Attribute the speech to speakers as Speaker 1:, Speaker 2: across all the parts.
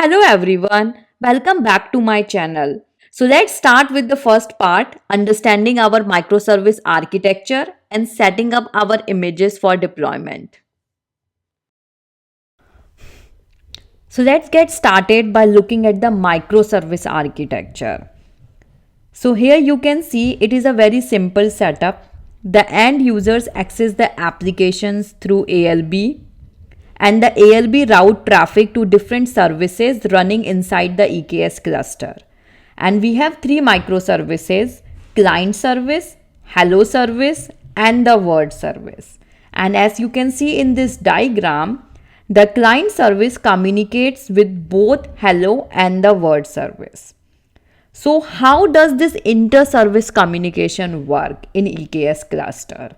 Speaker 1: Hello everyone, welcome back to my channel. So let's start with the first part, understanding our microservice architecture and setting up our images for deployment. So let's get started by looking at the microservice architecture. So here you can see it is a very simple setup. The end users access the applications through ALB and the ALB route traffic to different services running inside the EKS cluster. And we have three microservices: client service, hello service, and the word service. And as you can see in this diagram, the client service communicates with both hello and the word service. So, how does this inter service communication work in EKS cluster?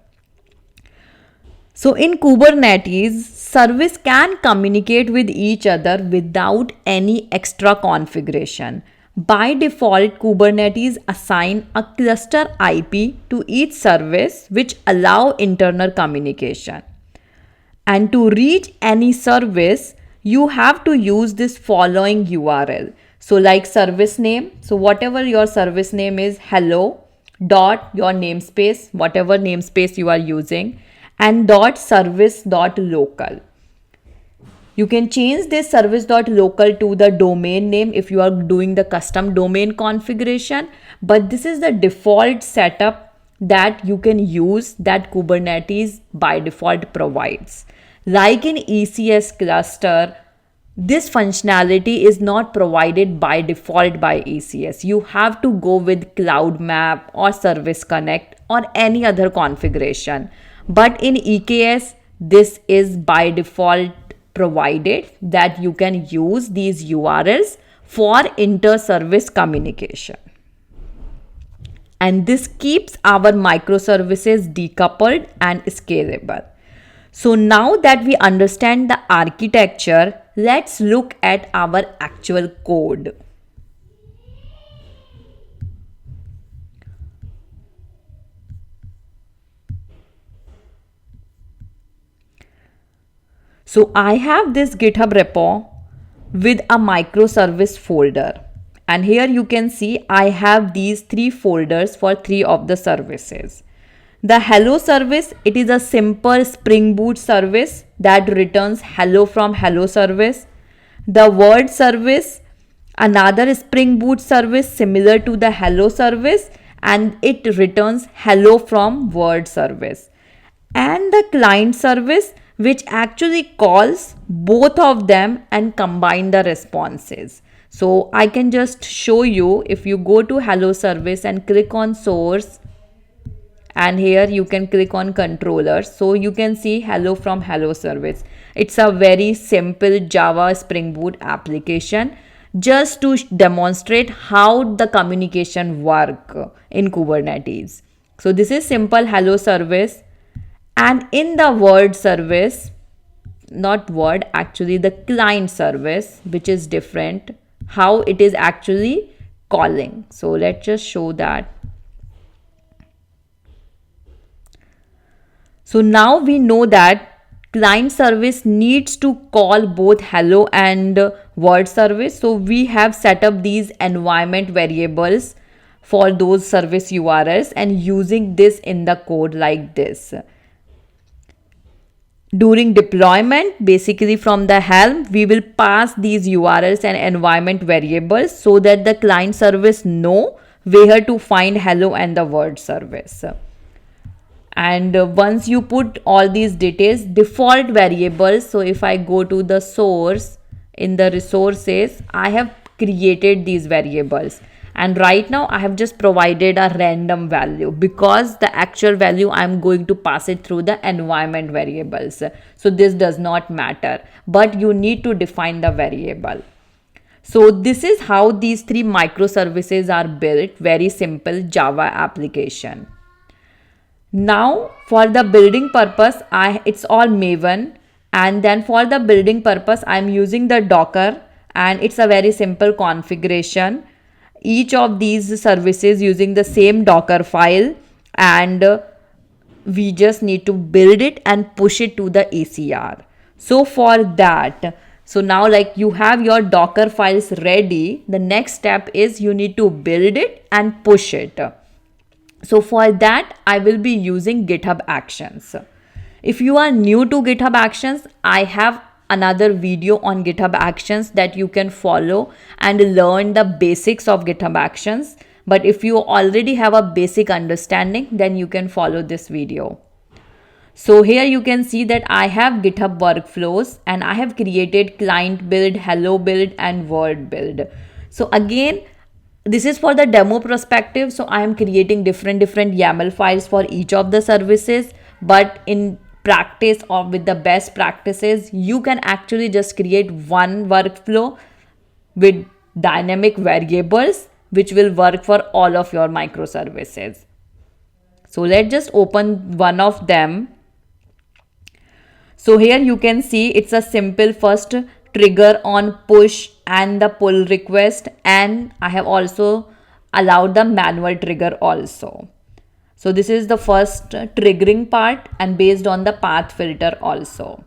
Speaker 1: So in Kubernetes, service can communicate with each other without any extra configuration. By default, Kubernetes assign a cluster IP to each service which allow internal communication. And to reach any service, you have to use this following URL. So like service name, so whatever your service name is, hello dot your namespace, whatever namespace you are using, and dot service dot local. You can change this service dot local to the domain name if you are doing the custom domain configuration, but this is the default setup that you can use that Kubernetes by default provides. Like in ECS cluster, this functionality is not provided by default by ECS. You have to go with Cloud Map or Service Connect or any other configuration. But in EKS, this is by default provided that you can use these URLs for inter-service communication. And this keeps our microservices decoupled and scalable. So now that we understand the architecture, let's look at our actual code. So I have this GitHub repo with a microservice folder. And here you can see I have these three folders for three of the services. The hello service, it is a simple Spring Boot service that returns hello from hello service. The word service, another Spring Boot service similar to the hello service, and it returns hello from word service. And the client service, which actually calls both of them and combine the responses. So I can just show you, if you go to hello service and click on source, and here you can click on controller, so you can see hello from hello service. It's a very simple Java Spring Boot application just to demonstrate how the communication work in Kubernetes. So this is simple hello service, and in the word service, not word, actually the client service, which is different, how it is actually calling. So let's just show that. So now we know that client service needs to call both hello and word service. So we have set up these environment variables for those service URLs and using this in the code like this. During deployment, basically from the Helm, we will pass these URLs and environment variables so that the client service know where to find hello and the word service. And once you put all these details, default variables, so if I go to the source in the resources, I have created these variables. And right now I have just provided a random value because the actual value I'm going to pass it through the environment variables. So this does not matter, but you need to define the variable. So this is how these three microservices are built, very simple Java application. Now for the building purpose, it's all Maven, and then for the building purpose I'm using the Docker, and it's a very simple configuration. Each of these services using the same Docker file, and we just need to build it and push it to the ECR. So for that, So now like you have your Docker files ready, the next step is you need to build it and push it. So for that, I will be using GitHub Actions. If you are new to GitHub Actions, I have another video on GitHub Actions that you can follow and learn the basics of GitHub Actions. But if you already have a basic understanding, then you can follow this video. So here you can see that I have GitHub workflows and I have created client build, hello build and world build. So again, this is for the demo perspective. So I am creating different YAML files for each of the services. But in practice or with the best practices, you can actually just create one workflow with dynamic variables, which will work for all of your microservices. So let's just open one of them. So here you can see it's a simple first trigger on push and the pull request, and I have also allowed the manual trigger also. So this is the first triggering part and based on the path filter also.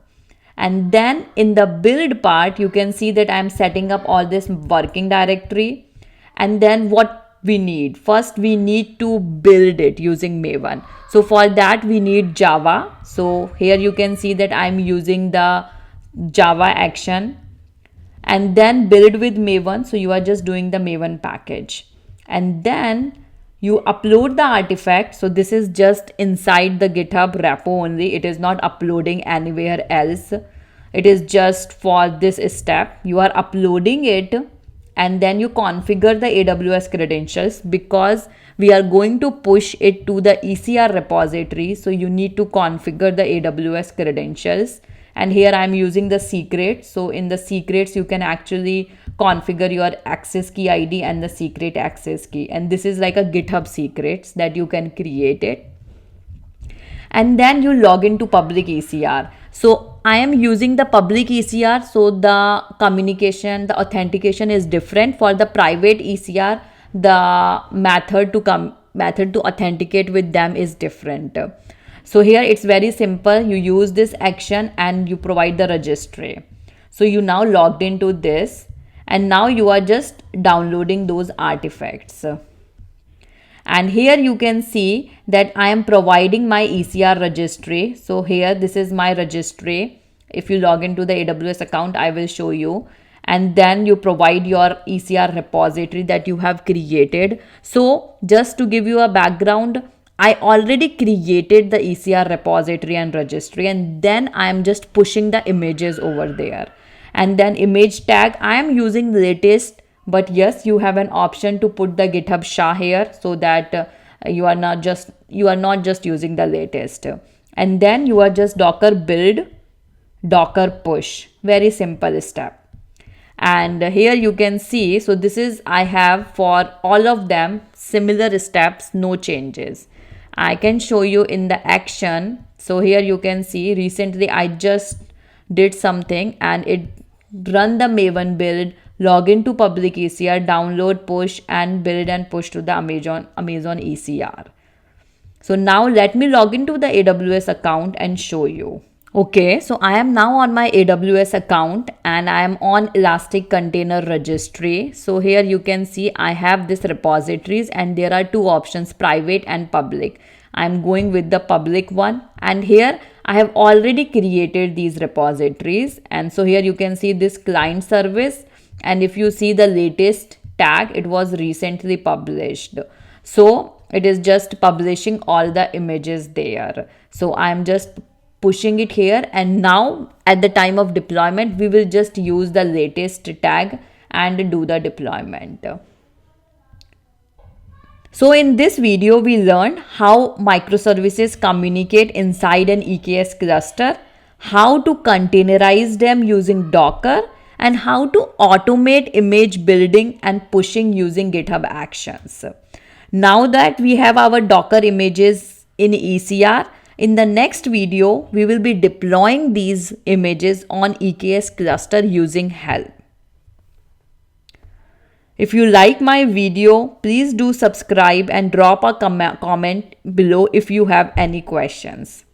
Speaker 1: And then in the build part, you can see that I'm setting up all this working directory. And then what we need? First, we need to build it using Maven. So for that, we need Java. So here you can see that I'm using the Java action. And then build with Maven. So you are just doing the Maven package. And then you upload the artifact. So this is just inside the GitHub repo only. It is not uploading anywhere else. It is just for this step. You are uploading it and then you configure the AWS credentials because we are going to push it to the ECR repository. So you need to configure the AWS credentials. And here I'm using the secret. So in the secrets, you can actually configure your access key ID and the secret access key. And this is like a GitHub secrets that you can create it. And then you log into public ECR. So I am using the public ECR. So the communication, the authentication is different. For the private ECR, the method to authenticate with them is different. So here it's very simple. You use this action and you provide the registry. So you now logged into this and now you are just downloading those artifacts. And here you can see that I am providing my ECR registry. So here this is my registry. If you log into the AWS account, I will show you. And then you provide your ECR repository that you have created. So just to give you a background, I already created the ECR repository and registry, and then I am just pushing the images over there. And then image tag, I am using latest, but yes, you have an option to put the GitHub SHA here so that you are not just using the latest. And then you are just Docker build, Docker push. Very simple step. And here you can see, so this is I have for all of them similar steps, no changes. I can show you in the action. So here you can see recently I just did something and it run the Maven build, log into public ECR, download, push and build and push to the Amazon ECR. So now let me log into the AWS account and show you. Okay, so I am now on my AWS account and I am on Elastic Container Registry. So here you can see I have this repositories and there are two options, private and public. I am going with the public one, and here I have already created these repositories. And so here you can see this client service, and if you see the latest tag, it was recently published. So it is just publishing all the images there. So I am just pushing it here, and now at the time of deployment we will just use the latest tag and do the deployment. So in this video we learned how microservices communicate inside an EKS cluster, how to containerize them using Docker, and how to automate image building and pushing using GitHub Actions. Now that we have our Docker images in ECR, in the next video, we will be deploying these images on EKS cluster using Helm. If you like my video, please do subscribe and drop a comment below if you have any questions.